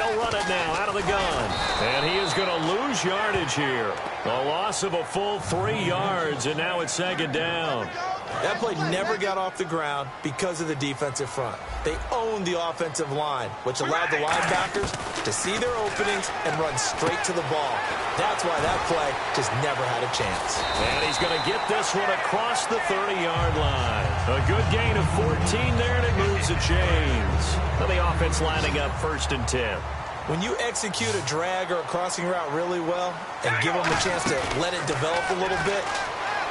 They'll run it now out of the gun. And he is going to lose yardage here. A loss of a full 3 yards, and now it's second down. That play never got off the ground because of the defensive front. They owned the offensive line, which allowed the linebackers to see their openings and run straight to the ball. That's why that play just never had a chance. And he's going to get this one across the 30-yard line. A good gain of 14 there, and it moves the chains. Now the offense lining up 1st and 10. When you execute a drag or a crossing route really well and give them a chance to let it develop a little bit,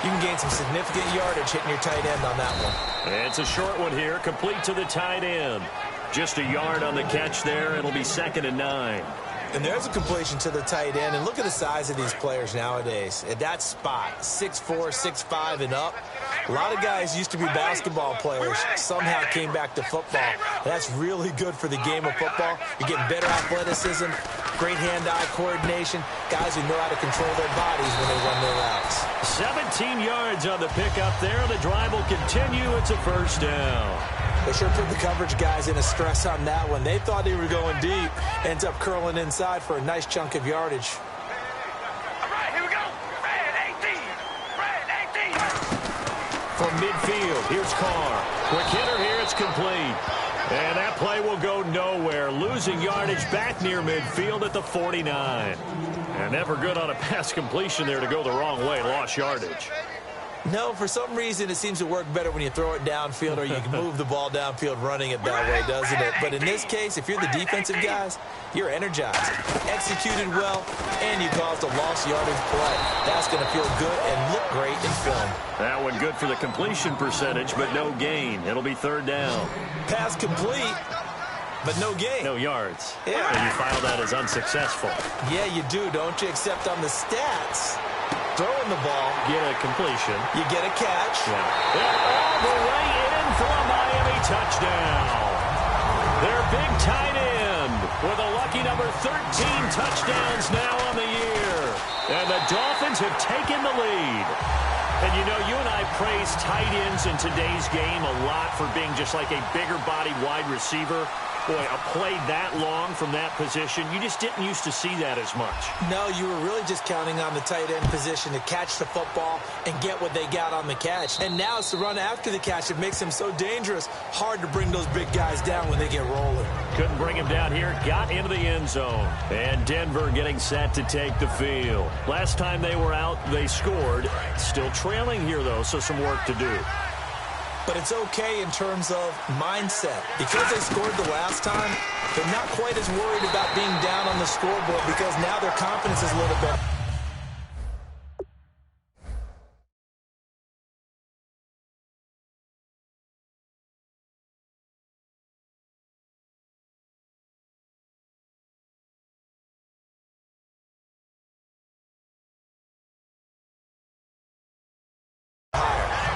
you can gain some significant yardage hitting your tight end on that one. It's a short one here, complete to the tight end. Just a yard on the catch there. It'll be 2nd and 9. And there's a completion to the tight end. And look at the size of these players nowadays. At that spot, 6'4", 6'5", and up. A lot of guys used to be basketball players, somehow came back to football. And that's really good for the game of football. You're getting better athleticism, great hand-eye coordination, guys who know how to control their bodies when they run their routes. 17 yards on the pickup there. The drive will continue. It's a 1st down. They sure put the coverage guys in a stress on that one. They thought they were going deep. Ends up curling inside for a nice chunk of yardage. All right, here we go. Red 18. Red 18. From midfield, here's Carr. Quick hitter here. It's complete. And that play will go nowhere. Losing yardage back near midfield at the 49. And never good on a pass completion there to go the wrong way. Lost yardage. No, for some reason it seems to work better when you throw it downfield or you can move the ball downfield running it that way, doesn't it? But in this case, if you're the defensive guys, you're energized, executed well, and you caused a lost yardage play. That's going to feel good and look great in film. That one good for the completion percentage, but no gain. It'll be 3rd down. Pass complete, but no gain. No yards. Yeah. And you file that as unsuccessful. Yeah, you do, don't you? Except on the stats. Throwing the ball. Get a completion. You get a catch. Yeah. And all the way in for a Miami touchdown. Their big tight end with a lucky number 13 touchdowns now on the year. And the Dolphins have taken the lead. And, you know, you and I praise tight ends in today's game a lot for being just like a bigger-bodied wide receiver. Boy, a play that long from that position, you just didn't used to see that as much. No, you were really just counting on the tight end position to catch the football and get what they got on the catch. And now it's the run after the catch that makes him so dangerous. Hard to bring those big guys down when they get rolling. Couldn't bring him down here. Got into the end zone. And Denver getting set to take the field. Last time they were out, they scored. Still trailing here, though, so some work to do. But it's okay in terms of mindset. Because they scored the last time, they're not quite as worried about being down on the scoreboard because now their confidence is a little bit.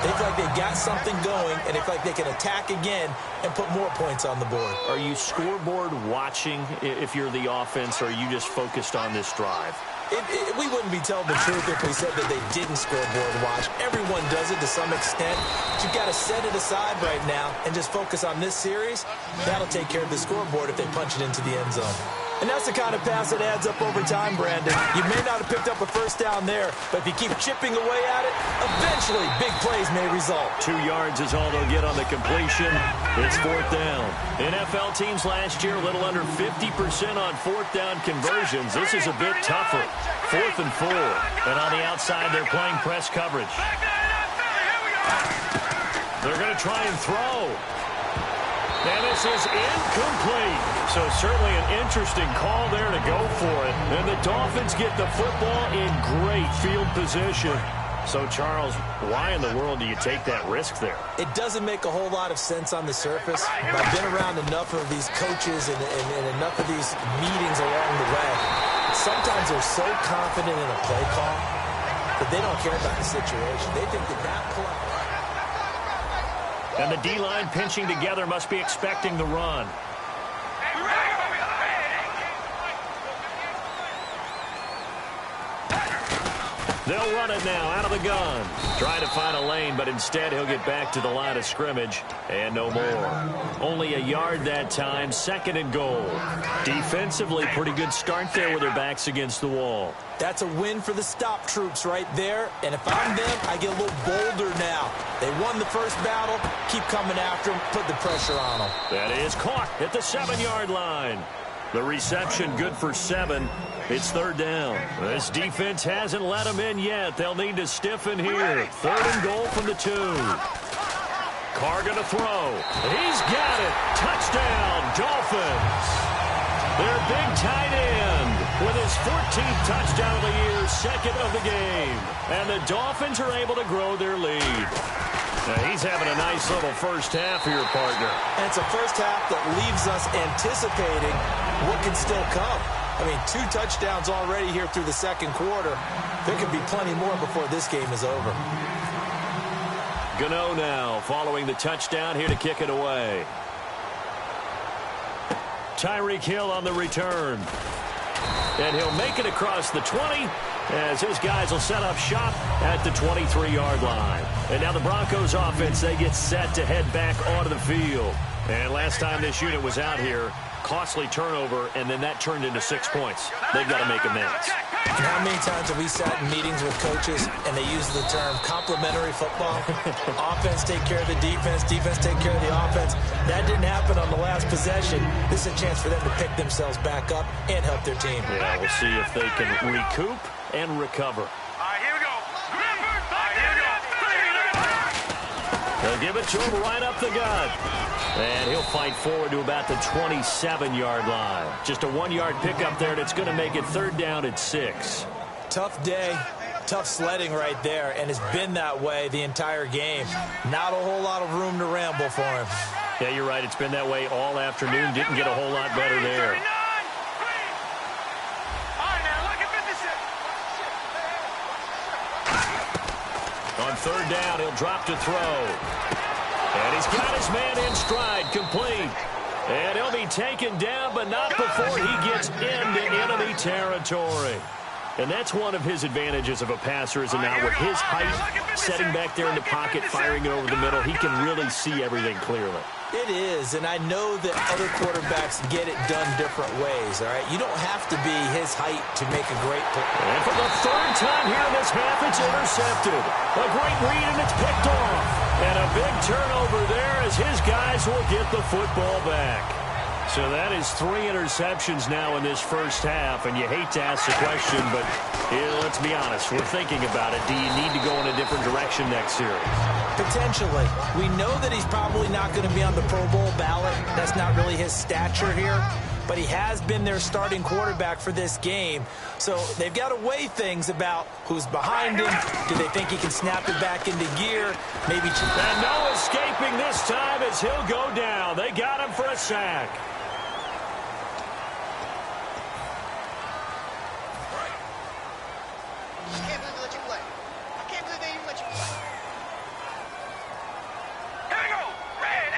They feel like they've got something going, and they feel like they can attack again and put more points on the board. Are you scoreboard watching if you're the offense, or are you just focused on this drive? We wouldn't be telling the truth if we said that they didn't scoreboard watch. Everyone does it to some extent. But you've got to set it aside right now and just focus on this series. That'll take care of the scoreboard if they punch it into the end zone. And that's the kind of pass that adds up over time, Brandon. You may not have picked up a first down there, but if you keep chipping away at it, eventually big plays may result. 2 yards is all they'll get on the completion. It's 4th down. NFL teams last year a little under 50% on 4th down conversions. This is a bit tougher. 4th and 4. And on the outside, they're playing press coverage. They're going to try and throw. And this is incomplete. So certainly an interesting call there to go for it. And the Dolphins get the football in great field position. So, Charles, why in the world do you take that risk there? It doesn't make a whole lot of sense on the surface. But I've been around enough of these coaches and enough of these meetings along the way. Sometimes they're so confident in a play call that they don't care about the situation. They think that play. And the D-line pinching together must be expecting the run. They'll run it now out of the gun. Try to find a lane, but instead he'll get back to the line of scrimmage. And no more. Only a yard that time, 2nd and goal. Defensively, pretty good start there with their backs against the wall. That's a win for the stop troops right there. And if I'm them, I get a little bolder now. They won the first battle. Keep coming after them. Put the pressure on them. That is caught at the 7-yard line. The reception good for 7. It's 3rd down. This defense hasn't let them in yet. They'll need to stiffen here. 3rd and goal from the 2. Carr going to throw. He's got it. Touchdown, Dolphins. Their big tight end with his 14th touchdown of the year, 2nd of the game. And the Dolphins are able to grow their lead. Now he's having a nice little first half here, partner. And it's a first half that leaves us anticipating what can still come. I mean, 2 touchdowns already here through the 2nd quarter. There could be plenty more before this game is over. Gano now following the touchdown here to kick it away. Tyreek Hill on the return. And he'll make it across the 20 as his guys will set up shop at the 23-yard line. And now the Broncos offense, they get set to head back onto the field. And last time this unit was out here, costly turnover, and then that turned into 6 points. They've got to make amends. And how many times have we sat in meetings with coaches and they use the term complementary football? Offense take care of the defense, defense take care of the offense. That didn't happen on the last possession. This is a chance for them to pick themselves back up and help their team. Yeah, we'll see if they can recoup and recover. All right, here we go. All right, here we go. They'll give it to him right up the gut. And he'll fight forward to about the 27-yard line. Just a 1-yard pickup there, and it's going to make it 3rd down at 6. Tough day, tough sledding right there, and it's been that way the entire game. Not a whole lot of room to ramble for him. Yeah, you're right. It's been that way all afternoon. Didn't get a whole lot better there. On 3rd down, he'll drop to throw. And he's got his man in stride, complete. And he'll be taken down, but not before he gets into enemy territory. And that's one of his advantages of a passer, is now with his height, setting back there in the pocket, firing it over the middle, he can really see everything clearly. It is, and I know that other quarterbacks get it done different ways, all right? You don't have to be his height to make a great play. And for the 3rd time here in this half, it's intercepted. A great read, and it's picked off. And a big turnover there as his guys will get the football back. So that is 3 interceptions now in this first half, and you hate to ask the question, but let's be honest, we're thinking about it. Do you need to go in a different direction next series? Potentially. We know that he's probably not going to be on the Pro Bowl ballot. That's not really his stature here. But he has been their starting quarterback for this game. So they've got to weigh things about who's behind him. Do they think he can snap it back into gear? Maybe. And no escaping this time as he'll go down. They got him for a sack. I can't believe they let you play. I can't believe they even let you play. Here we go. Red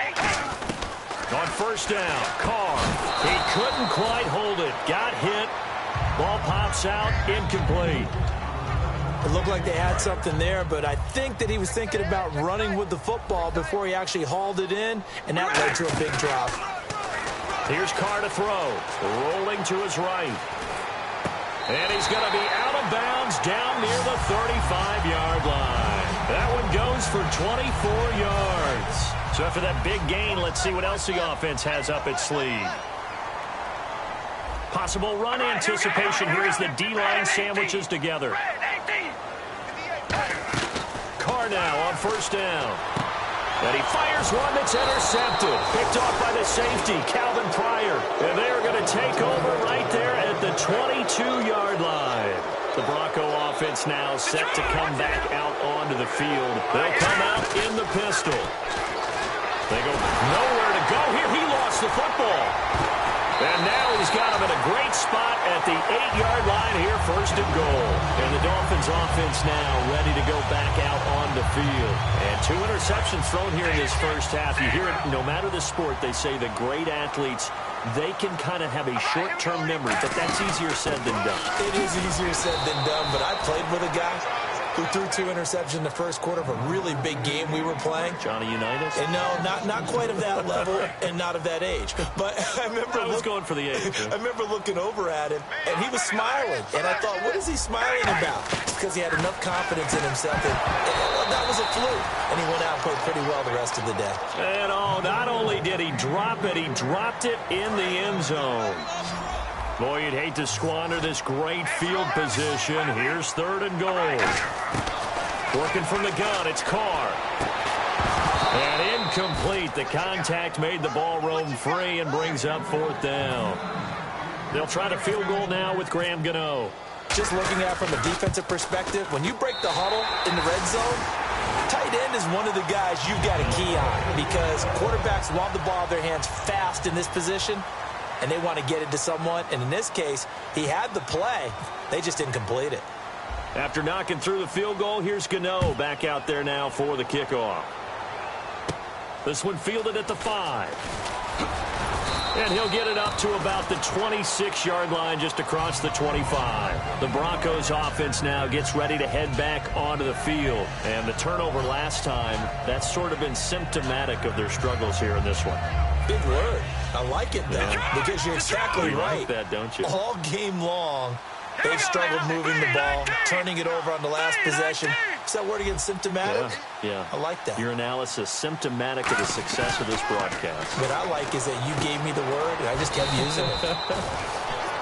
18. On 1st down, Carr. He couldn't quite hold it. Got hit. Ball pops out, incomplete. It looked like they had something there, but I think that he was thinking about running with the football before he actually hauled it in, and that led to a big drop. Here's Carr to throw. Rolling to his right. And he's going to be out of bounds down near the 35-yard line. That one goes for 24 yards. So after that big gain, let's see what else the offense has up its sleeve. Possible run anticipation here as the D-line sandwiches together. Carr now on 1st down. And he fires one that's intercepted. Picked off by the safety, Calvin Pryor. And they are going to take over right there at the 22-yard line. The Bronco offense now set to come back out onto the field. They'll come out in the pistol. They go nowhere to go here. He lost the football. And now he's got him in a great spot at the 8-yard line here, 1st and goal. And the Dolphins offense now ready to go back out on the field. And 2 interceptions thrown here in this first half. You hear it, no matter the sport, they say the great athletes, they can kind of have a short-term memory, but that's easier said than done. It is easier said than done, but I played with a guy who threw 2 interceptions in the first quarter of a really big game we were playing. Johnny Unitas? And no, not quite of that level and not of that age. But I was going for the age. I remember looking over at him, and he was smiling. And I thought, what is he smiling about? Because he had enough confidence in himself that was a fluke. And he went out and played pretty well the rest of the day. And not only did he drop it, he dropped it in the end zone. Boy, you'd hate to squander this great field position. Here's 3rd and goal. Working from the gun, it's Carr. And incomplete. The contact made the ball roam free and brings up 4th down. They'll try to field goal now with Graham Gano. Just looking at it from a defensive perspective, when you break the huddle in the red zone, tight end is one of the guys you've got a key on because quarterbacks want the ball in their hands fast in this position, and they want to get it to someone. And in this case, he had the play. They just didn't complete it. After knocking through the field goal, here's Gano back out there now for the kickoff. This one fielded at the 5. And he'll get it up to about the 26-yard line just across the 25. The Broncos offense now gets ready to head back onto the field. And the turnover last time, that's sort of been symptomatic of their struggles here in this one. Big word. I like it, though, because you're exactly right. You like that, don't you? All game long, they've struggled moving the ball, turning it over on the last possession. Is that word again, symptomatic? Yeah. I like that. Your analysis, symptomatic of the success of this broadcast. What I like is that you gave me the word, and I just kept using it.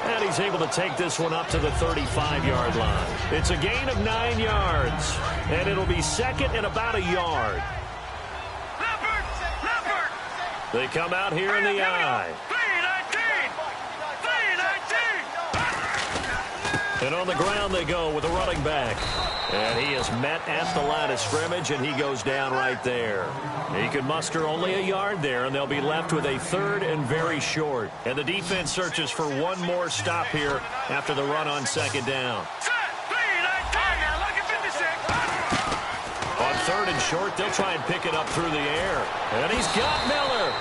And he's able to take this one up to the 35-yard line. It's a gain of 9 yards, and it'll be 2nd and about a yard. They come out here in the I. And on the ground they go with a running back. And he is met at the line of scrimmage, and he goes down right there. He could muster only a yard there, and they'll be left with a 3rd and very short. And the defense searches for one more stop here after the run on 2nd down. On 3rd and short, they'll try and pick it up through the air. And he's got Miller.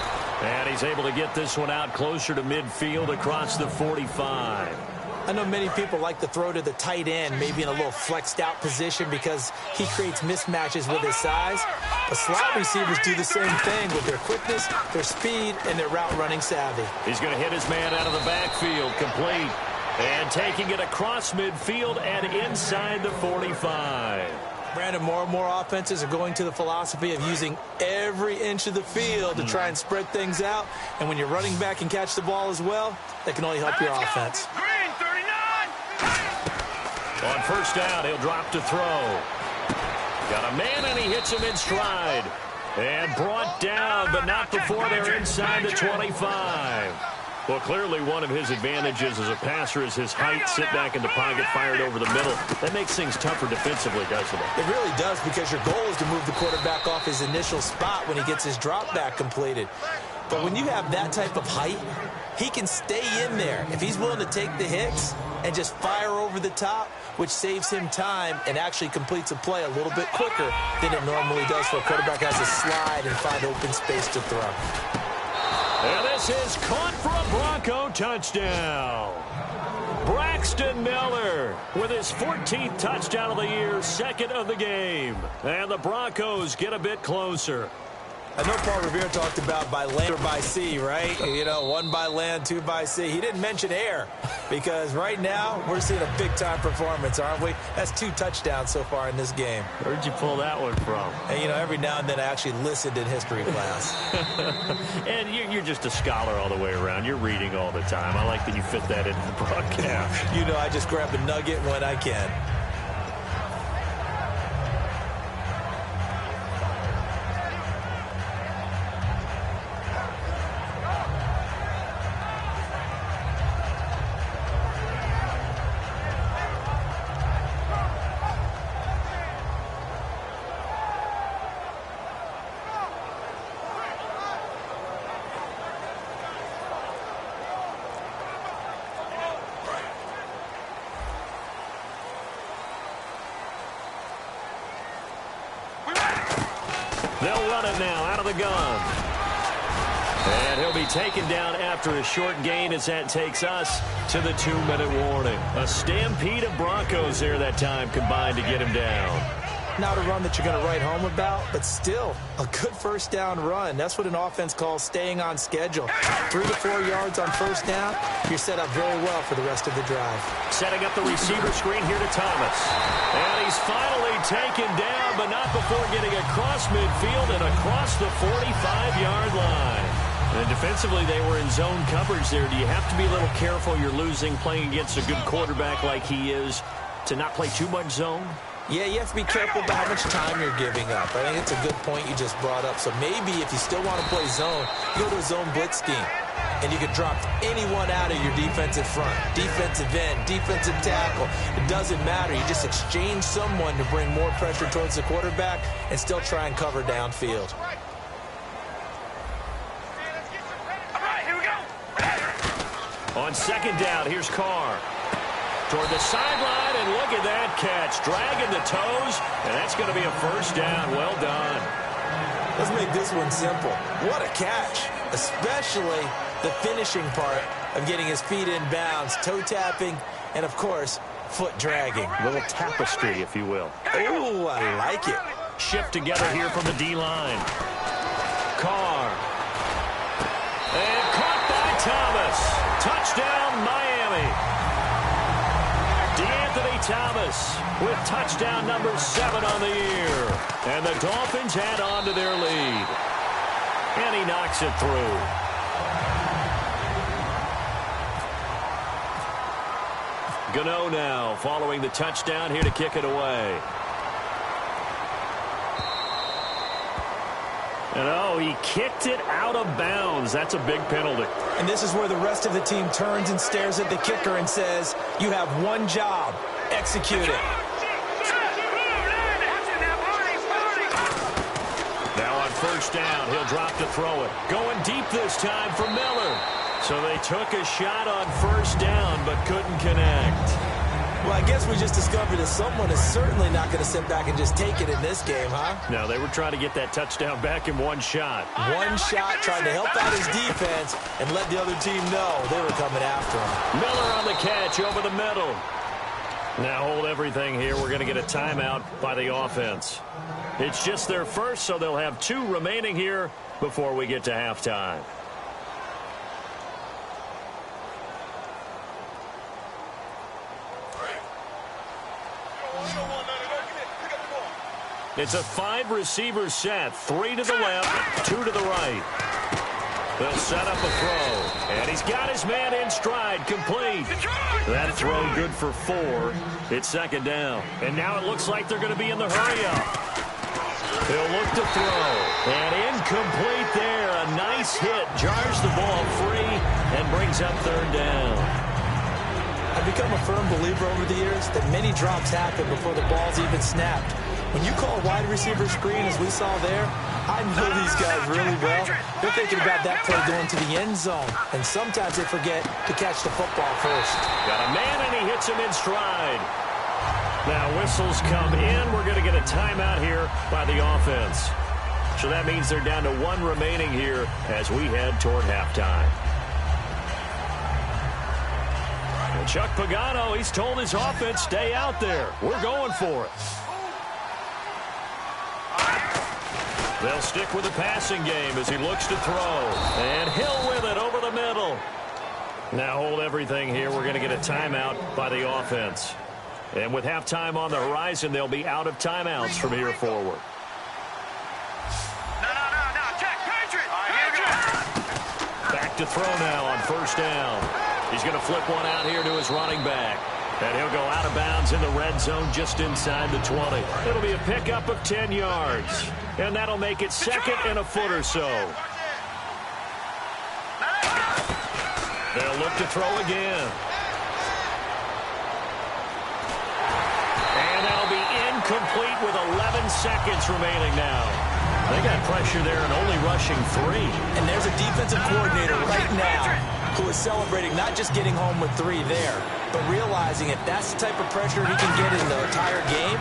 And he's able to get this one out closer to midfield across the 45. I know many people like to throw to the tight end, maybe in a little flexed out position because he creates mismatches with his size. But slot receivers do the same thing with their quickness, their speed, and their route running savvy. He's going to hit his man out of the backfield, complete. And taking it across midfield and inside the 45. Brandon, more and more offenses are going to the philosophy of using every inch of the field to try and spread things out. And when you're running back and catch the ball as well, that can only help your offense. On 1st down, he'll drop to throw. Got a man, and he hits him in stride. And brought down, but not before they're inside the 25. Well, clearly one of his advantages as a passer is his height. Sit back in the pocket, fired over the middle. That makes things tougher defensively, doesn't it? It really does, because your goal is to move the quarterback off his initial spot when he gets his drop back completed. But when you have that type of height, he can stay in there. If he's willing to take the hits and just fire over the top, which saves him time and actually completes a play a little bit quicker than it normally does for a quarterback has to slide and find open space to throw. And this is caught for a Bronco touchdown. Braxton Miller with his 14th touchdown of the year, 2nd of the game. And the Broncos get a bit closer. I know Paul Revere talked about by land or by sea, right? You know, 1 by land, 2 by sea. He didn't mention air because right now we're seeing a big-time performance, aren't we? That's 2 touchdowns so far in this game. Where'd you pull that one from? And, you know, every now and then I actually listened in history class. And you're just a scholar all the way around. You're reading all the time. I like that you fit that into the broadcast. You know, I just grab a nugget when I can. They'll run it now out of the gun. And he'll be taken down after a short gain as that takes us to the 2-minute warning. A stampede of Broncos there that time combined to get him down. Not a run that you're going to write home about, but still a good first down run. That's what an offense calls staying on schedule. 3 to 4 yards on first down, you're set up very well for the rest of the drive. Setting up the receiver screen here to Thomas. And he's finally taken down, but not before getting across midfield and across the 45-yard line. And defensively, they were in zone coverage there. Do you have to be a little careful? You're losing playing against a good quarterback like he is to not play too much zone? Yeah, you have to be careful about how much time you're giving up. I think it's a good point you just brought up. So maybe if you still want to play zone, you go to a zone blitz scheme. And you can drop anyone out of your defensive front. Defensive end, defensive tackle. It doesn't matter. You just exchange someone to bring more pressure towards the quarterback and still try and cover downfield. On second down, here's Carr. Toward the sideline, and look at that catch. Dragging the toes, and that's going to be a first down. Well done. Let's make this one simple. What a catch, especially the finishing part of getting his feet in bounds, toe tapping, and, of course, foot dragging. A little tapestry, if you will. Oh, I like it. Shift together here from the D-line. Carr. And caught by Thomas. Touchdown, Miami. Thomas with touchdown number 7 on the year. And the Dolphins add on to their lead. And he knocks it through. Gano now following the touchdown here to kick it away. And oh, he kicked it out of bounds. That's a big penalty. And this is where the rest of the team turns and stares at the kicker and says, you have one job. Execute it. Now on first down, he'll drop to throw it. Going deep this time for Miller. So they took a shot on first down, but couldn't connect. Well, I guess we just discovered that someone is certainly not going to sit back and just take it in this game, huh? No, they were trying to get that touchdown back in one shot. One shot, trying to help out his defense and let the other team know they were coming after him. Miller on the catch over the middle. Now hold everything here. We're going to get a timeout by the offense. It's just their first, so they'll have 2 remaining here before we get to halftime. It's a 5-receiver set. 3 to the left, 2 to the right. They'll set up a throw. And he's got his man in stride, complete. That throw good for 4. It's second down. And now it looks like they're going to be in the hurry-up. He'll look to throw. And incomplete there. A nice hit. Jars the ball free and brings up third down. I've become a firm believer over the years that many drops happen before the ball's even snapped. When you call a wide receiver screen, as we saw there, I know these guys really well. They're thinking about that play going to the end zone, and sometimes they forget to catch the football first. Got a man, and he hits him in stride. Now whistles come in. We're going to get a timeout here by the offense. So that means they're down to 1 remaining here as we head toward halftime. And Chuck Pagano, he's told his offense, stay out there. We're going for it. They'll stick with the passing game as he looks to throw. And Hill with it over the middle. Now hold everything here. We're going to get a timeout by the offense. And with halftime on the horizon, they'll be out of timeouts from here forward. No. Check. Patriot. All right, here we go. Back to throw now on first down. He's going to flip one out here to his running back. And he'll go out of bounds in the red zone just inside the 20. It'll be a pickup of 10 yards. And that'll make it second and a foot or so. They'll look to throw again. And that'll be incomplete with 11 seconds remaining now. They got pressure there and only rushing 3. And there's a defensive coordinator right now who is celebrating not just getting home with 3 there, but realizing if that's the type of pressure he can get in the entire game,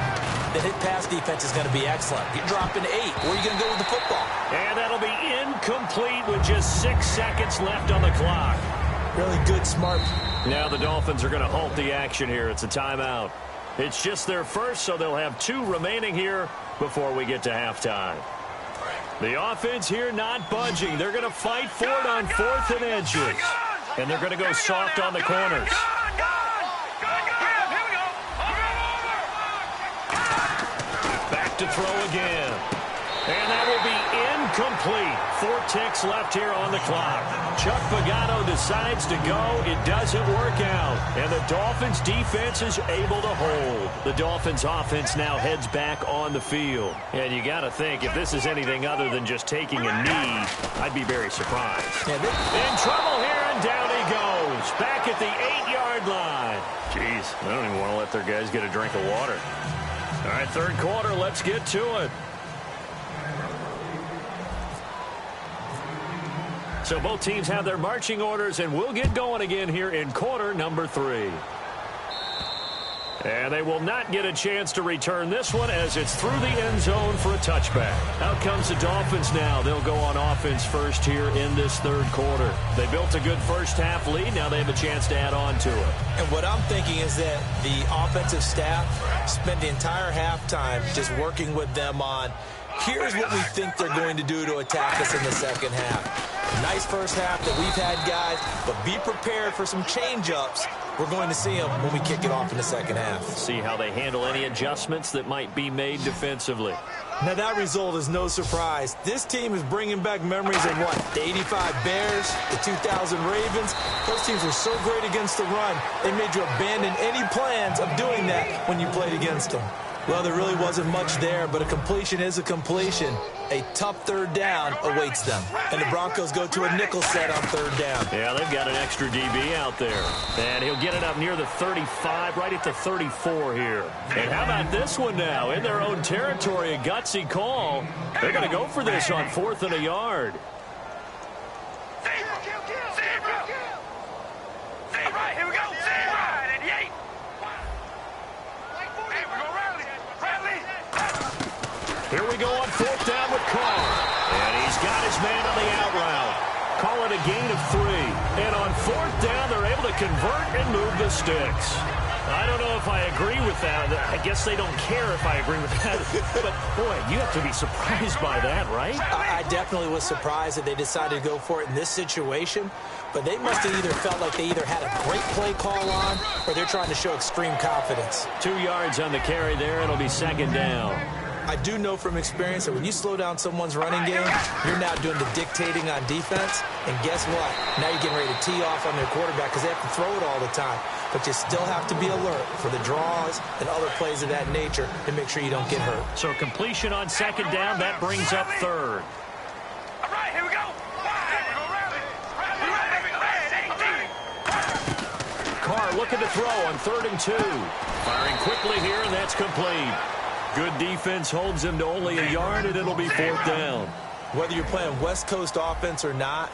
the hit pass defense is going to be excellent. You're dropping 8. Where are you going to go with the football? And that'll be incomplete with just 6 seconds left on the clock. Really good, smart. Now the Dolphins are going to halt the action here. It's a timeout. It's just their first, so they'll have 2 remaining here before we get to halftime. The offense here not budging. They're going to fight for it on 4th and inches. And they're going to go soft on the corners. Back to throw again. And that will be incomplete. 4 ticks left here on the clock. Chuck Pagano decides to go. It doesn't work out. And the Dolphins defense is able to hold. The Dolphins offense now heads back on the field. And you got to think, if this is anything other than just taking a knee, I'd be very surprised. In trouble here, and down he goes. Back at the 8-yard line. Jeez, I don't even want to let their guys get a drink of water. All right, 3rd quarter, let's get to it. So both teams have their marching orders, and we'll get going again here in quarter number 3. And they will not get a chance to return this one as it's through the end zone for a touchback. Out comes the Dolphins now. They'll go on offense first here in this 3rd quarter. They built a good first-half lead. Now they have a chance to add on to it. And what I'm thinking is that the offensive staff spent the entire halftime just working with them on, here's what we think they're going to do to attack us in the second half. Nice first half that we've had, guys, but be prepared for some change-ups. We're going to see them when we kick it off in the second half. See how they handle any adjustments that might be made defensively. Now, that result is no surprise. This team is bringing back memories of what? The 85 Bears, the 2000 Ravens. Those teams were so great against the run, they made you abandon any plans of doing that when you played against them. Well, there really wasn't much there, but a completion is a completion. A tough 3rd down awaits them. And the Broncos go to a nickel set on 3rd down. Yeah, they've got an extra DB out there. And he'll get it up near the 35, right at the 34 here. And how about this one now? In their own territory, a gutsy call. They're going to go for this on 4th and a yard. Here we go. Right at the 8. Here we go on 4th down with Carr. And he's got his man on the out route. Call it a gain of 3. And on 4th down, they're able to convert and move the sticks. I don't know if I agree with that. I guess they don't care if I agree with that. But, boy, you have to be surprised by that, right? I definitely was surprised that they decided to go for it in this situation. But they must have either felt like they either had a great play call on or they're trying to show extreme confidence. 2 yards on the carry there. It'll be 2nd down. I do know from experience that when you slow down someone's running game, you're now doing the dictating on defense. And guess what? Now you're getting ready to tee off on their quarterback because they have to throw it all the time. But you still have to be alert for the draws and other plays of that nature to make sure you don't get hurt. So completion on 2nd down, that brings up 3rd. All right, here we go. Carr looking to throw on 3rd and 2. Firing quickly here, and that's complete. Good defense holds him to only a yard, and it'll be 4th down. Whether you're playing West Coast offense or not,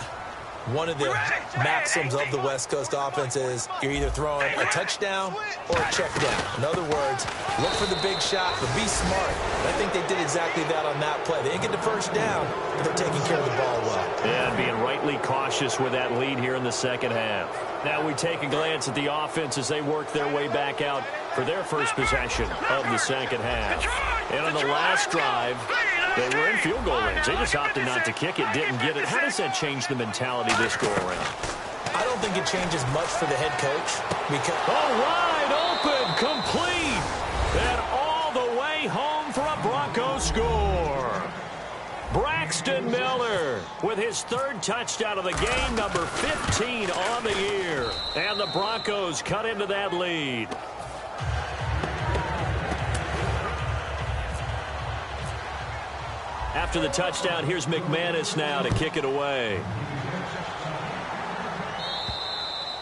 one of the maxims of the West Coast offense is you're either throwing a touchdown or a check down. In other words, look for the big shot, but be smart. And I think they did exactly that on that play. They didn't get the first down, but they're taking care of the ball well. And being rightly cautious with that lead here in the second half. Now we take a glance at the offense as they work their way back out for their first possession of the second half. And on the last drive, they were in field goal range. They just opted not to kick it, didn't get it. How does that change the mentality this go-around? I don't think it changes much for the head coach. Because wide open, complete, and all the way home for a Broncos score. Braxton Miller with his 3rd touchdown of the game, number 15 on the year. And the Broncos cut into that lead. After the touchdown, here's McManus now to kick it away.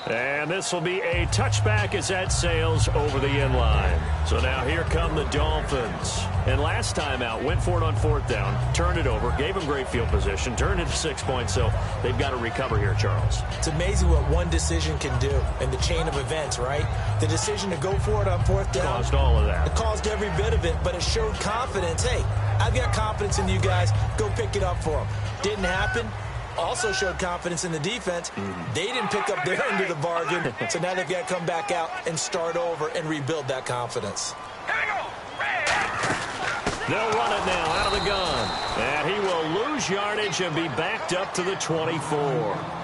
And this will be a touchback as that sails over the end line. So now here come the Dolphins. And last time out, went for it on 4th down, turned it over, gave them great field position, turned it to 6 points, so they've got to recover here, Charles. It's amazing what one decision can do in the chain of events, right? The decision to go for it on 4th down. Caused all of that. It caused every bit of it, but it showed confidence. Hey, I've got confidence in you guys. Go pick it up for them. Didn't happen. Also showed confidence in the defense. They didn't pick up their end of the bargain, so now they've got to come back out and start over and rebuild that confidence. They'll run it now out of the gun. And he will lose yardage and be backed up to the 24.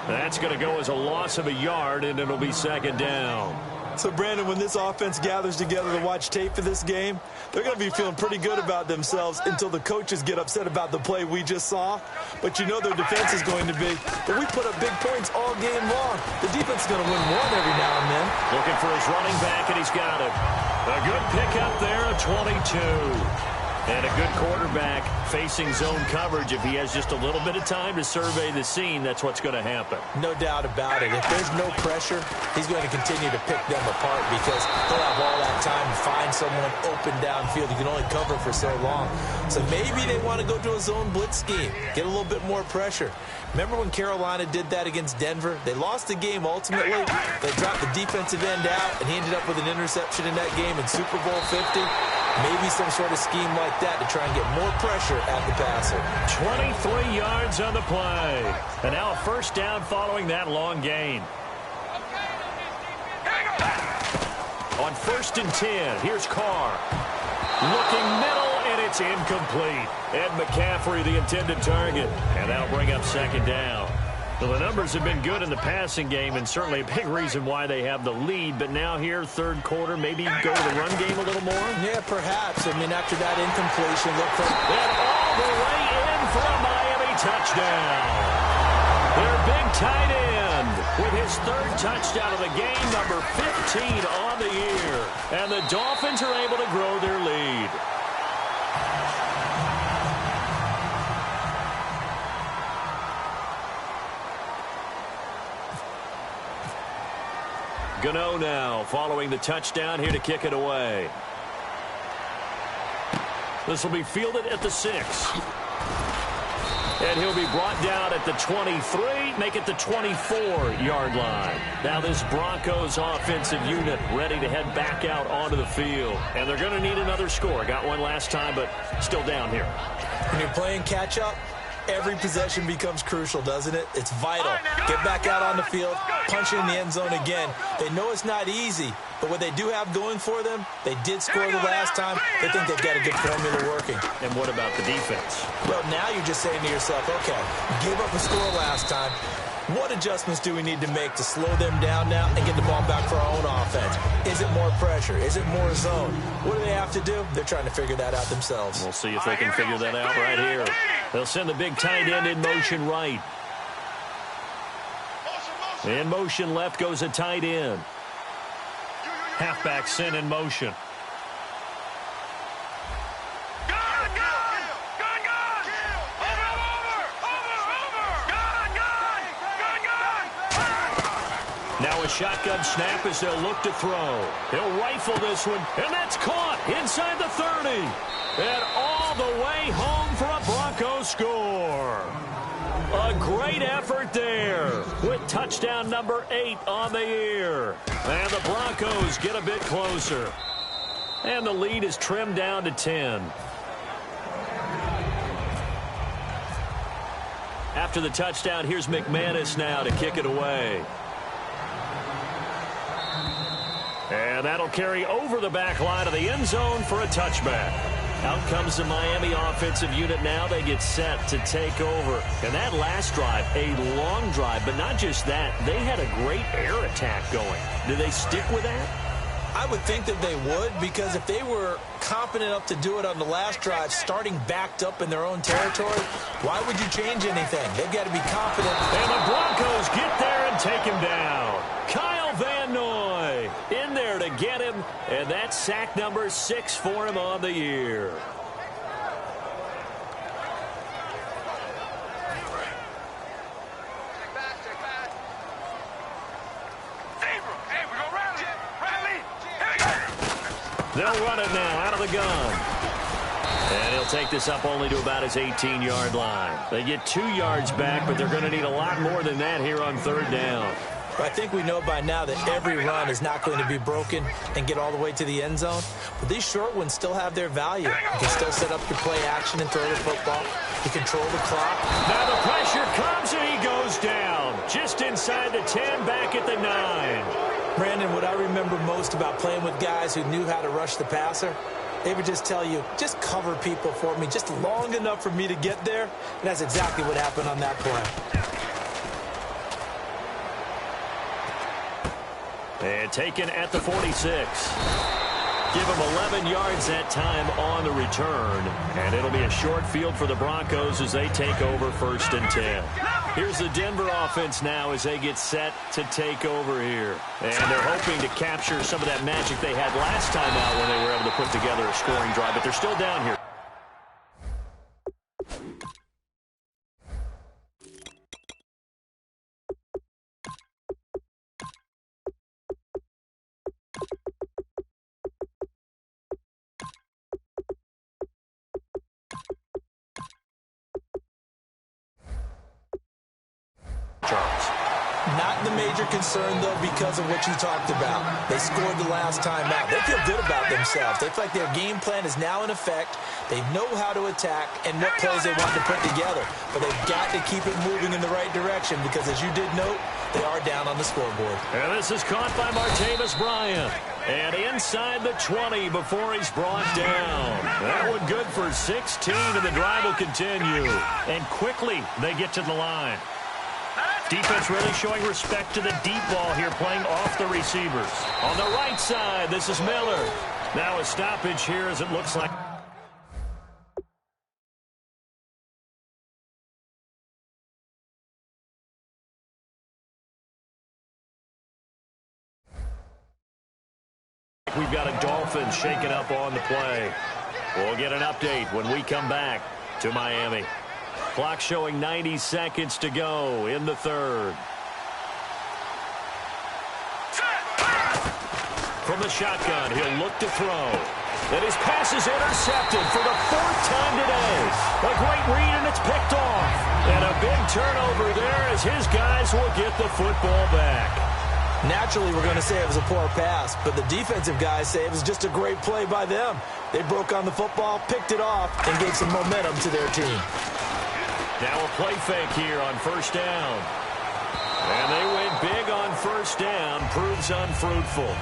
That's going to go as a loss of a yard, and it'll be 2nd down. So, Brandon, when this offense gathers together to watch tape for this game, they're going to be feeling pretty good about themselves until the coaches get upset about the play we just saw. But you know their defense is going to be. But we put up big points all game long. The defense is going to win one every now and then. Looking for his running back, and he's got it. A good pickup there, a 22. And a good quarterback facing zone coverage. If he has just a little bit of time to survey the scene, that's what's going to happen. No doubt about it. If there's no pressure, he's going to continue to pick them apart because he'll have all that time to find someone open downfield. You can only cover for so long. So maybe they want to go to a zone blitz scheme, get a little bit more pressure. Remember when Carolina did that against Denver? They lost the game ultimately. They dropped the defensive end out, and he ended up with an interception in that game in Super Bowl 50. Maybe some sort of scheme like that to try and get more pressure at the passer. 23 yards on the play. And now a 1st down following that long gain. On 1st and 10, here's Carr. Looking middle, and it's incomplete. Ed McCaffrey, the intended target. And that'll bring up 2nd down. Well, the numbers have been good in the passing game, and certainly a big reason why they have the lead. But now here, 3rd quarter, maybe go to the run game a little more? Yeah, perhaps. I mean, after that incompletion, look for... And all the way in for a Miami touchdown. Their big tight end with his 3rd touchdown of the game, number 15 on the year. And the Dolphins are able to grow their lead. Gano now following the touchdown here to kick it away. This will be fielded at the 6. And he'll be brought down at the 23, make it the 24-yard line. Now this Broncos offensive unit ready to head back out onto the field. And they're going to need another score. Got one last time, but still down here. When you're playing catch-up, every possession becomes crucial, doesn't it? It's vital. Get back out on the field, punch in the end zone again. They know it's not easy, but what they do have going for them, they did score the last time. They think they've got a good formula working. And what about the defense? Well, now you're just saying to yourself, okay, give up a score last time. What adjustments do we need to make to slow them down now and get the ball back for our own offense? Is it more pressure? Is it more zone? What do they have to do? They're trying to figure that out themselves. We'll see if they can figure that out right here. They'll send the big tight end in motion right. In motion left goes a tight end. Halfback sent in motion. Now a shotgun snap as they'll look to throw. He'll rifle this one, and that's caught inside the 30. And all the way home for a Broncos score. A great effort there with touchdown number 8 on the year. And the Broncos get a bit closer. And the lead is trimmed down to 10. After the touchdown, here's McManus now to kick it away. And that'll carry over the back line of the end zone for a touchback. Out comes the Miami offensive unit now. They get set to take over. And that last drive, a long drive, but not just that. They had a great air attack going. Do they stick with that? I would think that they would, because if they were confident enough to do it on the last drive, starting backed up in their own territory, why would you change anything? They've got to be confident. And the Broncos get there and take him down. Kyle Van Noy in there to get him, and that's sack number 6 for him on the year. They'll run it now out of the gun. And he'll take this up only to about his 18-yard line. They get 2 yards back, but they're going to need a lot more than that here on third down. I think we know by now that every run is not going to be broken and get all the way to the end zone. But these short ones still have their value. You can still set up your play action and throw the football. You control the clock. Now the pressure comes and he goes down. Just inside the 10, back at the 9. Brandon, what I remember most about playing with guys who knew how to rush the passer, they would just tell you, just cover people for me, just long enough for me to get there. And that's exactly what happened on that play. And taken at the 46. Give him 11 yards that time on the return. And it'll be a short field for the Broncos as they take over 1st and 10. Here's the Denver offense now as they get set to take over here. And they're hoping to capture some of that magic they had last time out when they were able to put together a scoring drive. But they're still down here. Not the major concern, though, because of what you talked about. They scored the last time out. They feel good about themselves. They feel like their game plan is now in effect. They know how to attack and what plays they want to put together. But they've got to keep it moving in the right direction because, as you did note, they are down on the scoreboard. And this is caught by Martavis Bryant. And inside the 20 before he's brought down. That one good for 16, and the drive will continue. And quickly they get to the line. Defense really showing respect to the deep ball here, playing off the receivers. On the right side, this is Miller. Now a stoppage here as it looks like. We've got a Dolphin shaking up on the play. We'll get an update when we come back to Miami. Clock showing 90 seconds to go in the third. From the shotgun, he'll look to throw. And his pass is intercepted for the 4th time today. A great read, and it's picked off. And a big turnover there as his guys will get the football back. Naturally, we're going to say it was a poor pass, but the defensive guys say it was just a great play by them. They broke on the football, picked it off, and gave some momentum to their team. Now a play fake here on 1st down. And they went big on 1st down. Proves unfruitful.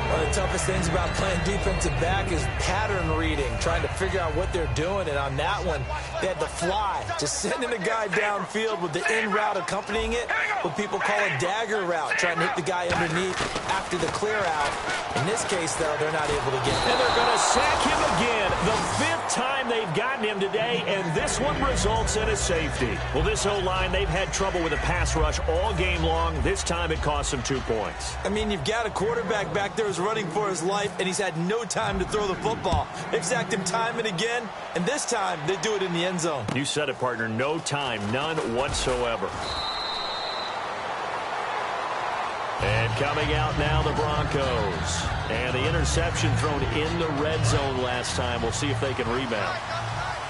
One of the toughest things about playing defensive back is pattern reading, trying to figure out what they're doing. And on that one, they had to fly, just sending a guy downfield with the in route accompanying it, what people call a dagger route, trying to hit the guy underneath after the clear out. In this case, though, they're not able to get him. And they're going to sack him again. The 5th time they've gotten him today, and this one results in a safety. Well, this O-line, they've had trouble with a pass rush all game long. This time it cost them 2 points. I mean, you've got a quarterback back there who's running for his life, and he's had no time to throw the football. They've sacked him time and again, and this time they do it in the end zone. You said it, partner. No time, none whatsoever. And coming out now, the Broncos. And the interception thrown in the red zone last time. We'll see if they can rebound.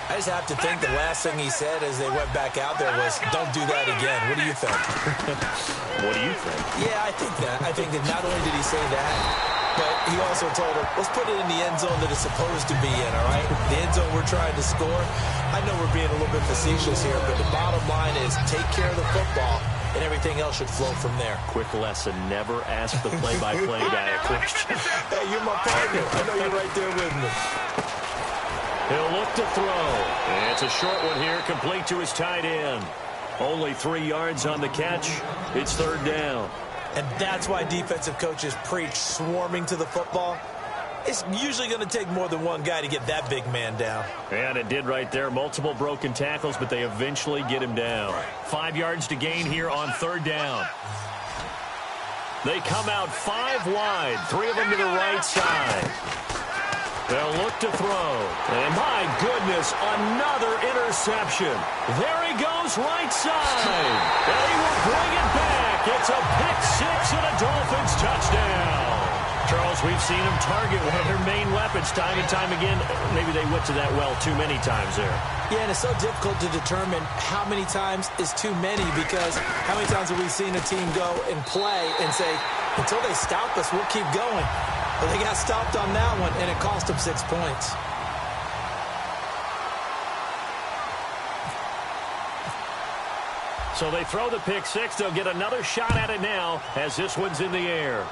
I just have to think the last thing he said as they went back out there was, don't do that again. What do you think? What do you think? Yeah, I think that. I think that not only did he say that, but he also told him, let's put it in the end zone that it's supposed to be in, all right? The end zone we're trying to score. I know we're being a little bit facetious here, but the bottom line is take care of the football, and everything else should flow from there. Quick lesson, never ask the play-by-play guy a question. Hey, you're my partner. I know you're right there with me. He'll look to throw. And it's a short one here, complete to his tight end. Only 3 yards on the catch. It's 3rd down. And that's why defensive coaches preach swarming to the football. It's usually going to take more than one guy to get that big man down. And it did right there. Multiple broken tackles, but they eventually get him down. 5 yards to gain here on 3rd down. They come out 5 wide, 3 of them to the right side. They'll look to throw. And my goodness, another interception. There he goes, right side. And he will bring it back. It's a pick 6 and a Dolphins touchdown. Charles, we've seen them target one of their main weapons time and time again. Maybe they went to that well too many times there. Yeah, and it's so difficult to determine how many times is too many, because how many times have we seen a team go and play and say, until they stop us, we'll keep going. But they got stopped on that one, and it cost them 6 points. So they throw the pick six. They'll get another shot at it now as this one's in the air.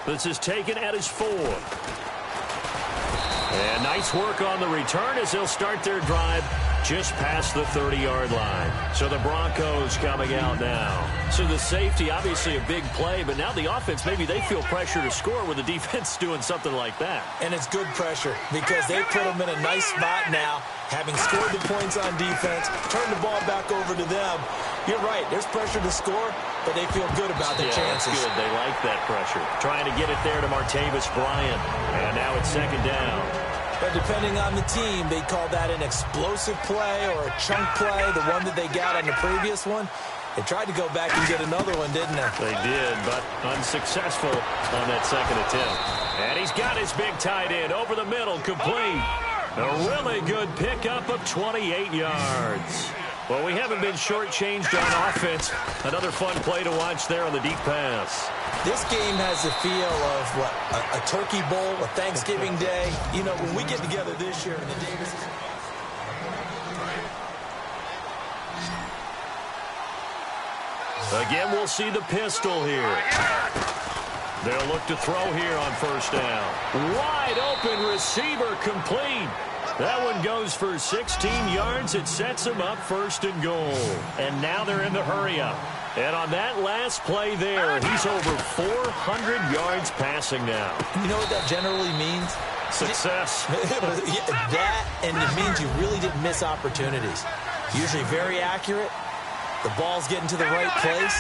This is taken at his 4. And nice work on the return as they'll start their drive just past the 30-yard line. So the Broncos coming out now. So the safety, obviously a big play, but now the offense, maybe they feel pressure to score with the defense doing something like that. And it's good pressure because they put them in a nice spot now, having scored the points on defense, turn the ball back over to them. You're right, there's pressure to score, but they feel good about their chances. That's good. They like that pressure. Trying to get it there to Martavis Bryant. And now it's second down. But depending on the team, they call that an explosive play or a chunk play, the one that they got on the previous one. They tried to go back and get another one, didn't they? They did, but unsuccessful on that second attempt. And he's got his big tight end over the middle, complete. A really good pickup of 28 yards. Well, we haven't been shortchanged on offense. Another fun play to watch there on the deep pass. This game has the feel of, what, a turkey bowl, a Thanksgiving day. You know, when we get together this year in the Davis. Again, we'll see the pistol here. They'll look to throw here on first down. Wide open receiver, complete. That one goes for 16 yards. It sets them up first and goal. And now they're in the hurry-up. And on that last play there, he's over 400 yards passing now. You know what that generally means? Success. That, and it means you really didn't miss opportunities. Usually very accurate. The ball's getting to the right place.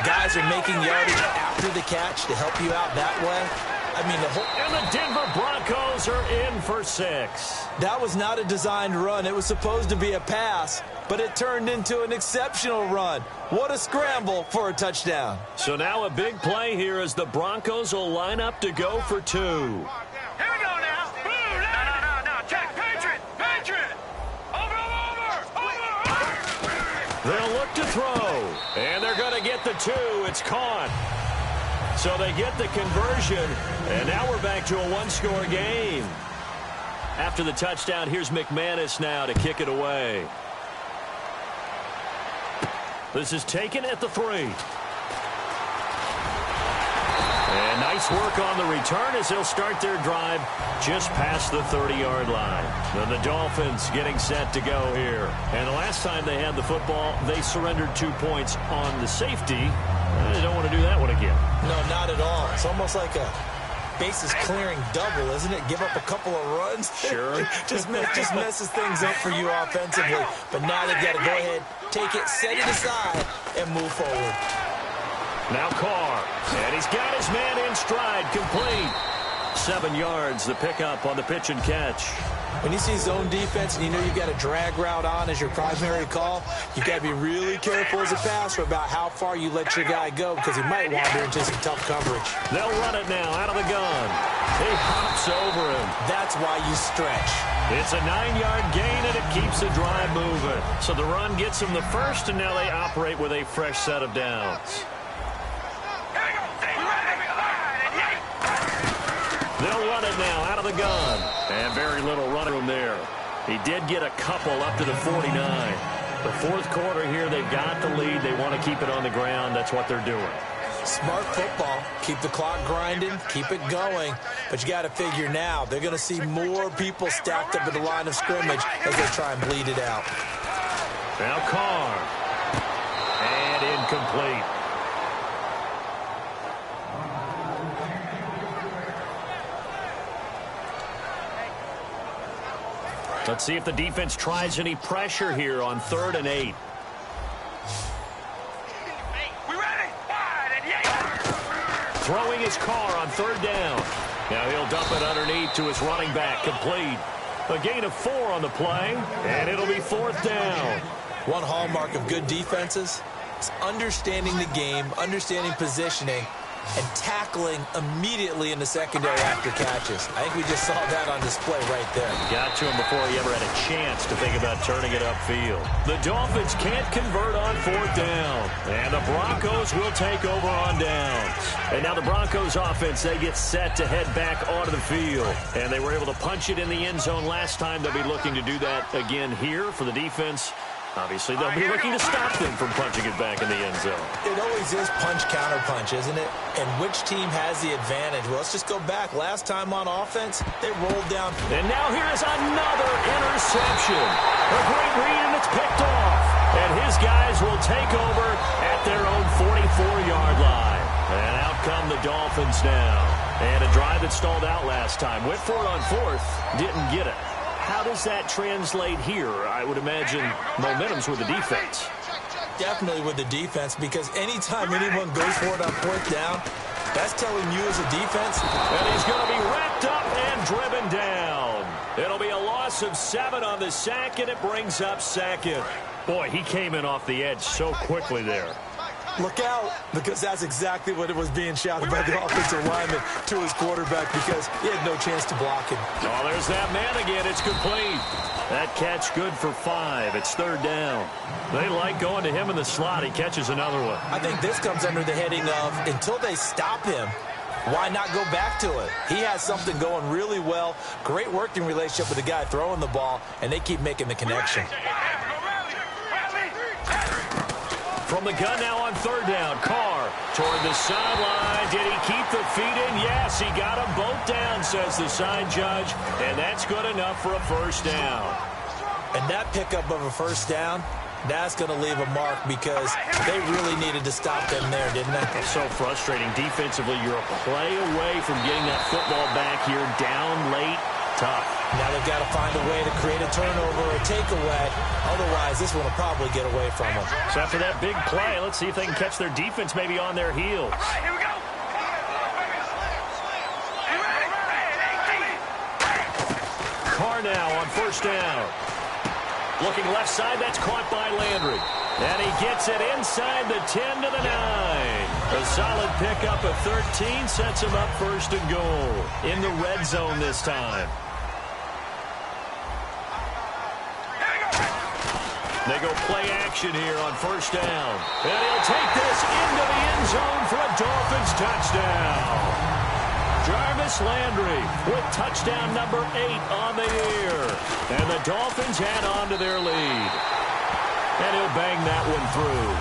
Guys are making yardage after the catch to help you out that way. I mean, and the Denver Broncos are in for 6. That was not a designed run. It was supposed to be a pass, but it turned into an exceptional run. What a scramble for a touchdown. So now a big play here as the Broncos will line up to go for 2. Here we go now. No. Check. Patriot. Over. They'll look to throw, and they're going to get the 2. It's caught. So they get the conversion, and now we're back to a one-score game. After the touchdown, here's McManus now to kick it away. This is taken at the 3. And nice work on the return as they'll start their drive just past the 30-yard line. Then the Dolphins getting set to go here. And the last time they had the football, they surrendered 2 points on the safety. They don't want to do that one again. No, not at all. It's almost like a bases clearing double, isn't it? Give up a couple of runs. Sure. just messes things up for you offensively. But now they've got to go ahead, take it, set it aside, and move forward. Now Carr, and he's got his man in stride, complete. 7 yards, the pickup on the pitch and catch. When you see zone defense and you know you've got a drag route on as your primary call, you've got to be really careful as a passer about how far you let your guy go because he might wander into some tough coverage. They'll run it now out of the gun. He hops over him. That's why you stretch. It's a 9-yard gain, and it keeps the drive moving. So the run gets them the first, and now they operate with a fresh set of downs. They'll run it now out of the gun. And very little run room there. He did get a couple up to the 49. The fourth quarter here, they've got the lead. They want to keep it on the ground. That's what they're doing. Smart football. Keep the clock grinding. Keep it going. But you got to figure now, they're going to see more people stacked up at the line of scrimmage as they try and bleed it out. Now Carr. And incomplete. Let's see if the defense tries any pressure here on 3rd and 8. We ready? Wide and yeah. Throwing his Carr on 3rd down. Now he'll dump it underneath to his running back, complete. A gain of 4 on the play, and it'll be 4th down. One hallmark of good defenses is understanding the game, understanding positioning, and tackling immediately in the secondary after catches. I think we just saw that on display right there. Got to him before he ever had a chance to think about turning it upfield. The Dolphins can't convert on fourth down, and the Broncos will take over on downs. And now the Broncos offense, they get set to head back onto the field, and they were able to punch it in the end zone last time. They'll be looking to do that again here for the defense. Obviously, they'll be looking to stop them from punching it back in the end zone. It always is punch-counter-punch, isn't it? And which team has the advantage? Well, let's just go back. Last time on offense, they rolled down. And now here is another interception. A great read, and it's picked off. And his guys will take over at their own 44-yard line. And out come the Dolphins now. And a drive that stalled out last time. Went for it on fourth, didn't get it. How does that translate here? I would imagine momentum's with the defense. Definitely with the defense, because anytime anyone goes for it on fourth down, that's telling you as a defense. And he's going to be wrapped up and driven down. It'll be a loss of 7 on the sack, and it brings up second. Boy, he came in off the edge so quickly there. Look out, because that's exactly what it was being shouted by the offensive lineman to his quarterback, because he had no chance to block him. Oh, there's that man again. It's complete. That catch good for 5. It's third down. They like going to him in the slot. He catches another one. I think this comes under the heading of, until they stop him, why not go back to it? He has something going really well. Great working relationship with the guy throwing the ball, and they keep making the connection. From the gun now on third down. Carr toward the sideline. Did he keep the feet in? Yes, he got them both down, says the sign judge. And that's good enough for a first down. And that pickup of a first down, that's going to leave a mark, because they really needed to stop them there, didn't they? It's so frustrating. Defensively, you're a play away from getting that football back here. Down late. Tough. Now they've got to find a way to create a turnover or a takeaway. Otherwise, this one will probably get away from them. So after that big play, let's see if they can catch their defense maybe on their heels. All right, here we go. Carr now on first down. Looking left side, that's caught by Landry. And he gets it inside the 10 to the 9. A solid pickup of 13 sets him up first and goal. In the red zone this time. They go play action here on first down. And he'll take this into the end zone for a Dolphins touchdown. Jarvis Landry with touchdown number 8 on the year. And the Dolphins head on to their lead. And he'll bang that one through.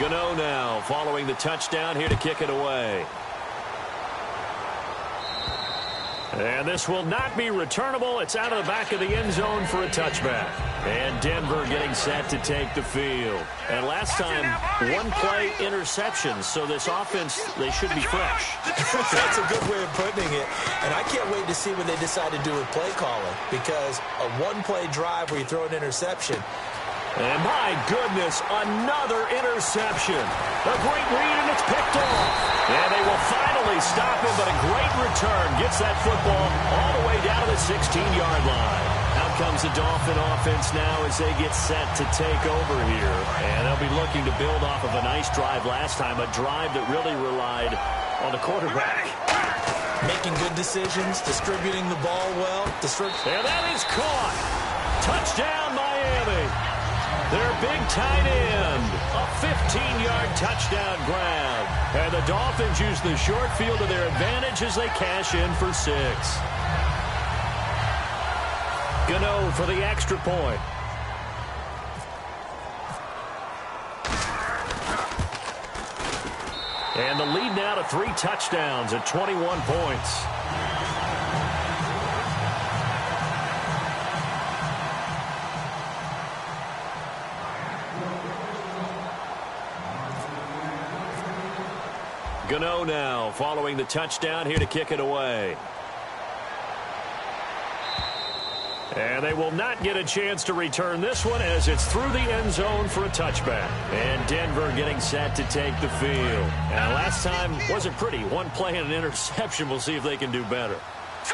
Gano now following the touchdown here to kick it away. And this will not be returnable. It's out of the back of the end zone for a touchback. And Denver getting set to take the field. And last time, one play interception. So this offense, they should be fresh. That's a good way of putting it. And I can't wait to see what they decide to do with play calling. Because a one-play drive where you throw an interception. And my goodness, another interception. A great read, and it's picked off. And they will finally stop him, but a great return gets that football all the way down to the 16-yard line. Out comes the Dolphin offense now as they get set to take over here. And they'll be looking to build off of a nice drive last time, a drive that really relied on the quarterback. Making good decisions, distributing the ball well. And that is caught. Touchdown, Miami. Their big tight end, a 15-yard touchdown grab. And the Dolphins use the short field to their advantage as they cash in for 6. Gano for the extra point. And the lead now to 3 touchdowns at 21 points. Gano now following the touchdown here to kick it away. And they will not get a chance to return this one as it's through the end zone for a touchback. And Denver getting set to take the field. And last time wasn't pretty. One play and an interception. We'll see if they can do better.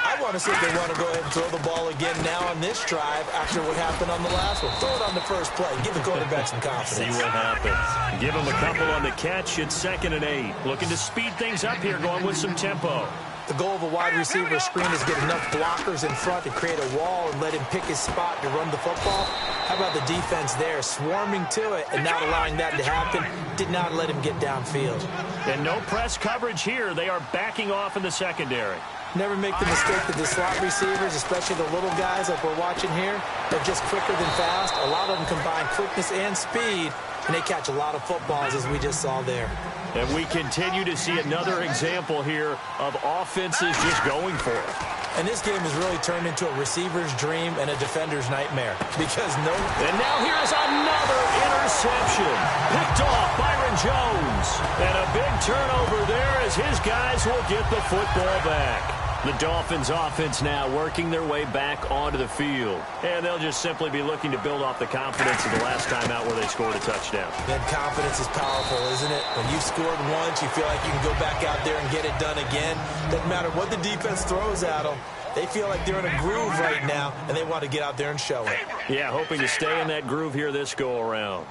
I want to see if they want to go ahead and throw the ball again now on this drive after what happened on the last one. Throw it on the first play. Give the quarterback some confidence. See what happens. Give him a couple on the catch. It's 2nd and 8. Looking to speed things up here, going with some tempo. The goal of a wide receiver screen is get enough blockers in front to create a wall and let him pick his spot to run the football. How about the defense there, swarming to it and not allowing that to happen? Did not let him get downfield. And no press coverage here. They are backing off in the secondary. Never make the mistake that the slot receivers, especially the little guys like we're watching here, they're just quicker than fast. A lot of them combine quickness and speed, and they catch a lot of footballs, as we just saw there. And we continue to see another example here of offenses just going for it. And this game has really turned into a receiver's dream and a defender's nightmare. Because no... And now here is another interception. Picked off Byron Jones. And a big turnover there as his guys will get the football back. The Dolphins offense now working their way back onto the field. And they'll just simply be looking to build off the confidence of the last time out where they scored a touchdown. That confidence is powerful, isn't it? When you've scored once, you feel like you can go back out there and get it done again. Doesn't matter what the defense throws at them. They feel like they're in a groove right now, and they want to get out there and show it. Yeah, hoping to stay in that groove here this go-around.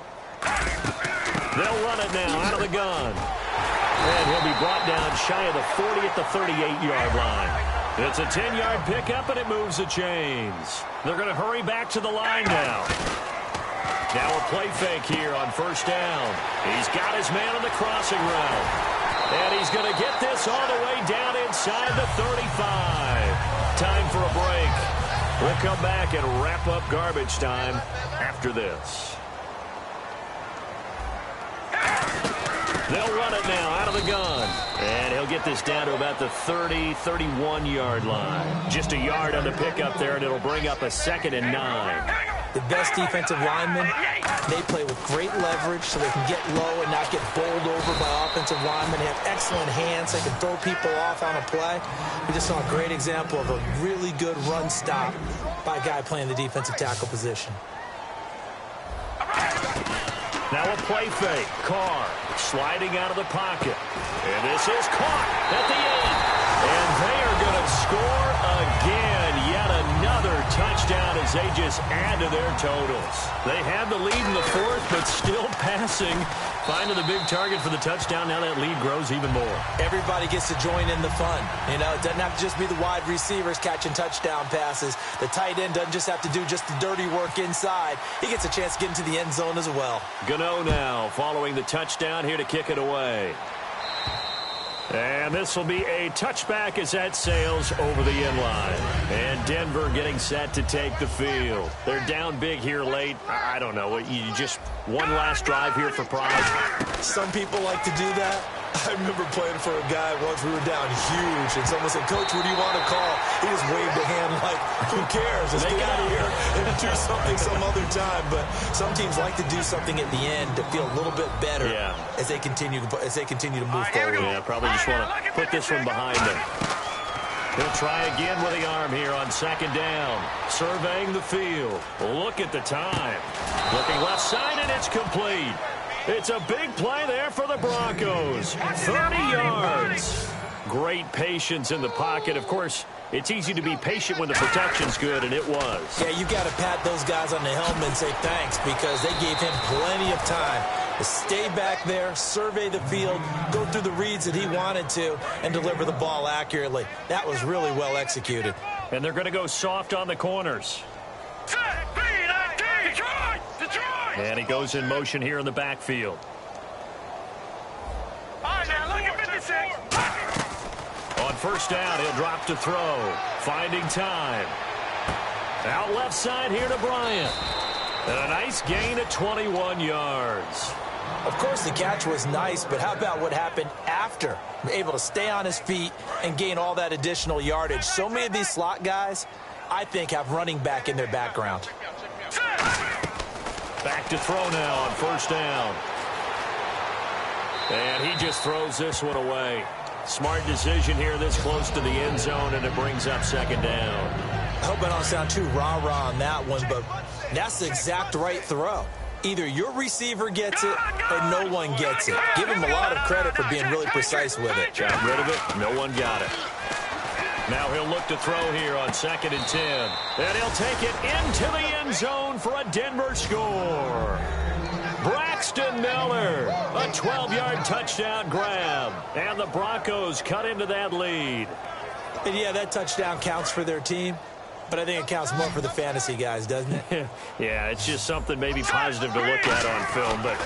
They'll run it now out of the gun. And he'll be brought down shy of the 40 at the 38-yard line. It's a 10-yard pickup, and it moves the chains. They're going to hurry back to the line now. Now a play fake here on 1st down. He's got his man on the crossing route. And he's going to get this all the way down inside the 35. Time for a break. We'll come back and wrap up garbage time after this. They'll run it now out of the gun. And he'll get this down to about the 30, 31-yard line. Just a yard on the pickup there, and it'll bring up a 2nd and 9. The best defensive linemen, they play with great leverage so they can get low and not get bowled over by offensive linemen. They have excellent hands. They can throw people off on a play. We just saw a great example of a really good run stop by a guy playing the defensive tackle position. Now a play fake. Carr sliding out of the pocket. And this is caught at the end. And they are going to score again. Yet another touchdown as they just add to their totals. They had the lead in the 4th, but still passing. Finding the big target for the touchdown. Now that lead grows even more. Everybody gets to join in the fun. You know, it doesn't have to just be the wide receivers catching touchdown passes. The tight end doesn't just have to do just the dirty work inside. He gets a chance to get into the end zone as well. Gano now following the touchdown here to kick it away. And this will be a touchback as that sails over the end line. And Denver getting set to take the field. They're down big here late. I don't know. You just one last drive here for pride. Some people like to do that. I remember playing for a guy once. We were down huge, and someone said, "Coach, what do you want to call?" He just waved a hand like, "Who cares? Let's get out of here and do something some other time." But some teams like to do something at the end to feel a little bit better as they continue to move forward. Yeah, probably just want to put this one behind them. He'll try again with the arm here on 2nd down. Surveying the field. Look at the time. Looking left side, and it's complete. It's a big play there for the Broncos. 30 yards. Great patience in the pocket. Of course, it's easy to be patient when the protection's good, and it was. Yeah, you got to pat those guys on the helmet and say thanks because they gave him plenty of time to stay back there, survey the field, go through the reads that he wanted to, and deliver the ball accurately. That was really well executed. And they're going to go soft on the corners. And he goes in motion here in the backfield. On 1st down, he'll drop to throw. Finding time. Out left side here to Bryant. And a nice gain at 21 yards. Of course, the catch was nice, but how about what happened after? Able to stay on his feet and gain all that additional yardage. So many of these slot guys, I think, have running back in their background. Back to throw now on 1st down. And he just throws this one away. Smart decision here this close to the end zone, and it brings up 2nd down. I hope I don't sound too rah-rah on that one, but that's the exact right throw. Either your receiver gets it or no one gets it. Give him a lot of credit for being really precise with it. Got rid of it. No one got it. Now he'll look to throw here on 2nd and 10. And he'll take it into the end zone for a Denver score. Braxton Miller, a 12-yard touchdown grab. And the Broncos cut into that lead. And yeah, that touchdown counts for their team. But I think it counts more for the fantasy guys, doesn't it? Yeah, it's just something maybe positive to look at on film, but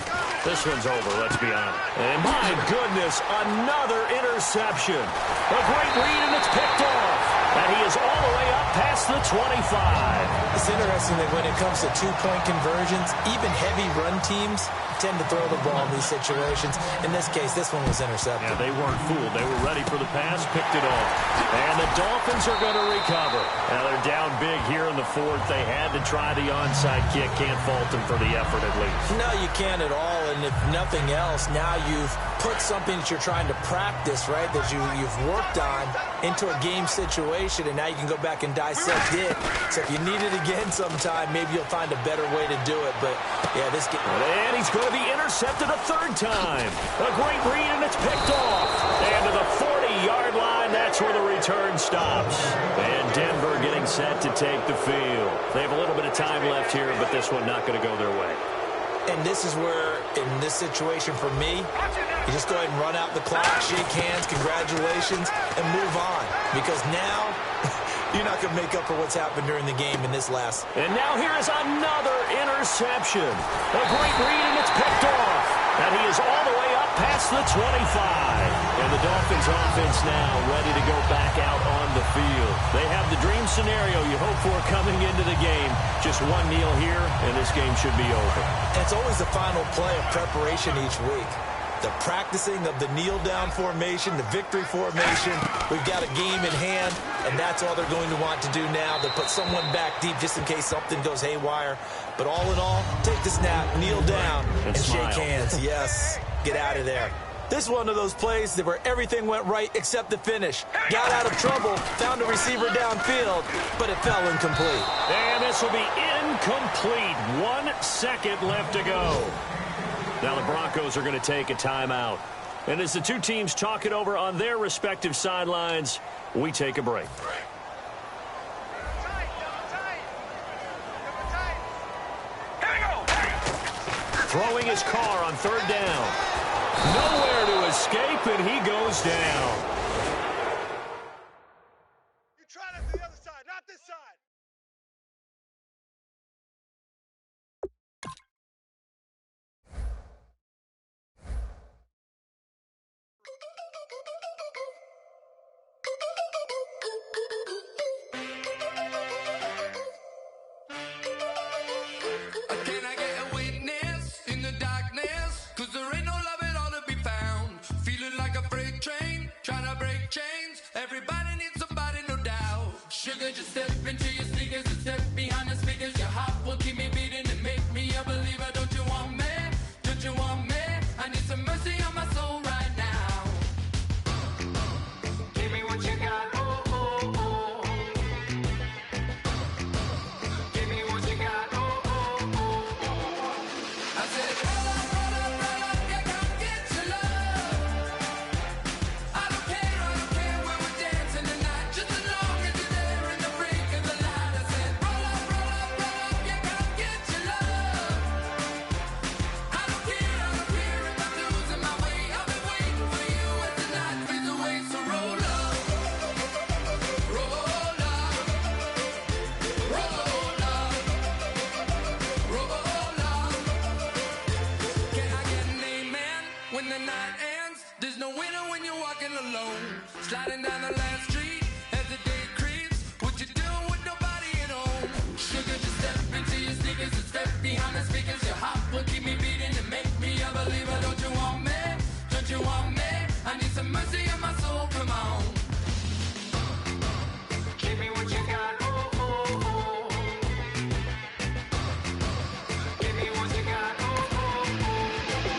this one's over, let's be honest. And my goodness, another interception. A great read, and it's picked off. And he is all the way up past the 25. It's interesting that when it comes to two-point conversions, even heavy run teams tend to throw the ball in these situations. In this case, this one was intercepted. Yeah, they weren't fooled. They were ready for the pass, picked it off. And the Dolphins are going to recover. Now they're down big here in the 4th. They had to try the onside kick. Can't fault them for the effort at least. No, you can't at all. And if nothing else, now you've put something that you're trying to practice, right, that you've worked on into a game situation, and now you can go back and dissect it. So if you need it again sometime, maybe you'll find a better way to do it. But, yeah, this game... And he's going to be intercepted a 3rd time. A great read, and it's picked off. And to the 40-yard line, that's where the return stops. And Denver getting set to take the field. They have a little bit of time left here, but this one not going to go their way. And this is where, in this situation for me, you just go ahead and run out the clock, shake hands, congratulations, and move on. Because now, you're not going to make up for what's happened during the game in this last. And now here is another interception. A great read, and it's picked off. And he is all the way up past the 25. And the Dolphins offense now ready to go back out on the field. They have the dream scenario you hope for coming into the game. Just one kneel here, and this game should be over. And it's always the final play of preparation each week. The practicing of the kneel-down formation, the victory formation. We've got a game in hand, and that's all they're going to want to do now. They'll put someone back deep just in case something goes haywire. But all in all, take the snap, kneel down, and shake hands. Yes, get out of there. This is one of those plays where everything went right except the finish. Got out of trouble, found a receiver downfield, but it fell incomplete. And this will be incomplete. 1 second left to go. Now the Broncos are going to take a timeout. And as the two teams talk it over on their respective sidelines, we take a break. Throwing his car on 3rd down. Nowhere to escape, and he goes down. You try that to the other side, not this side. Can I get a witness in the darkness? 'Cause there ain't no love at all to be found. Feeling like a freight train, trying to break chains. Everybody needs somebody, no doubt. Sugar, just step into your sneakers and step behind the speakers. Your heart will keep me beating and make me a believer. Don't you want me? Don't you want me? I need some mercy on my soul right now. Give me what you got. Oh, oh, oh. Give me what you got. Oh, oh, oh. I said, roll up, yeah, come get your love. I don't care where we're dancing tonight, just as long as you're there in the break of the light. I said, roll up, yeah, come get your love. I don't care if I'm losing my way. I've been waiting for you as the night fades away. So roll up, roll up, roll up, roll up. Can I get an amen when the night ends? There's no winner when you're walking alone. Sliding down the last street as the day creeps. What you doing with nobody at home? Sugar, just step into your sneakers and step behind the speakers. Your heart will keep me beating and make me a believer. Don't you want me? Don't you want me? I need some mercy on my soul. Come on. Give me what you got. Oh, oh, oh. Give me what you got. Oh, oh, oh.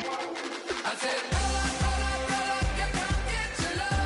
I said, roll up, yeah, come get your love.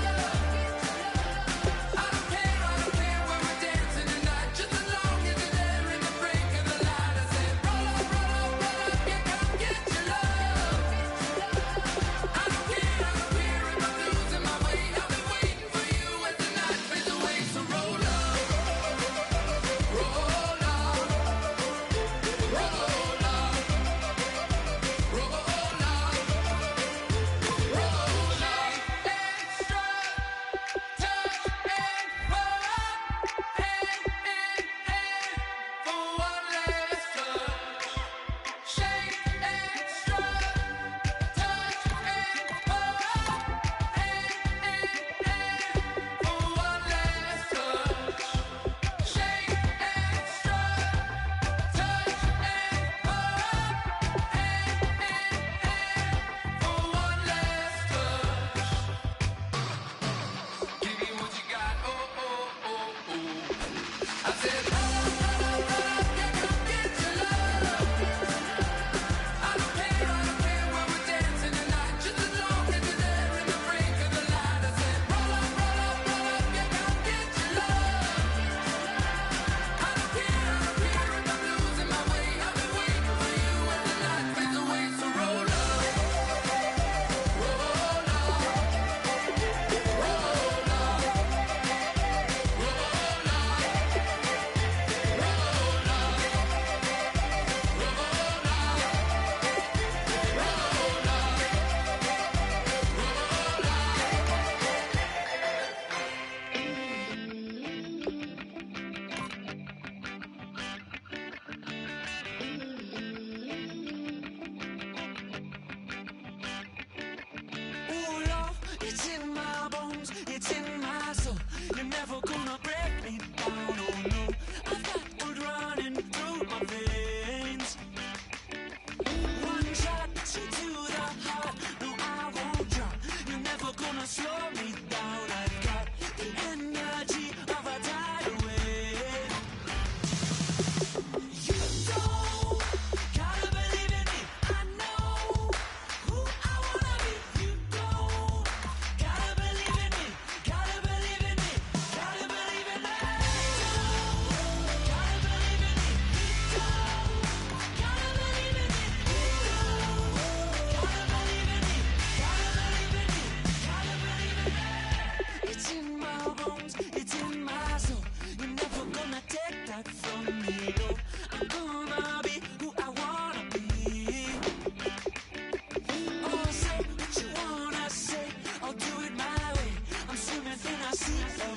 You're never gonna break me down, oh no. I've got blood running through my veins. One shot straight to the heart. No, I won't drop. You're never gonna slow me down. I've got the energy of a tidal wave. You don't gotta believe in me. I know who I wanna be. You don't gotta believe in me. Gotta believe in me. Gotta believe in me. Gotta believe in me. Gotta believe in me. Gotta believe in me. Gotta believe in me. Gotta believe in me. It's in my bones. It's in my soul. You're never gonna take that from me. No, I'm gonna be who I wanna be. Oh, say what you wanna say. I'll do it my way. I'm swimming in a sea of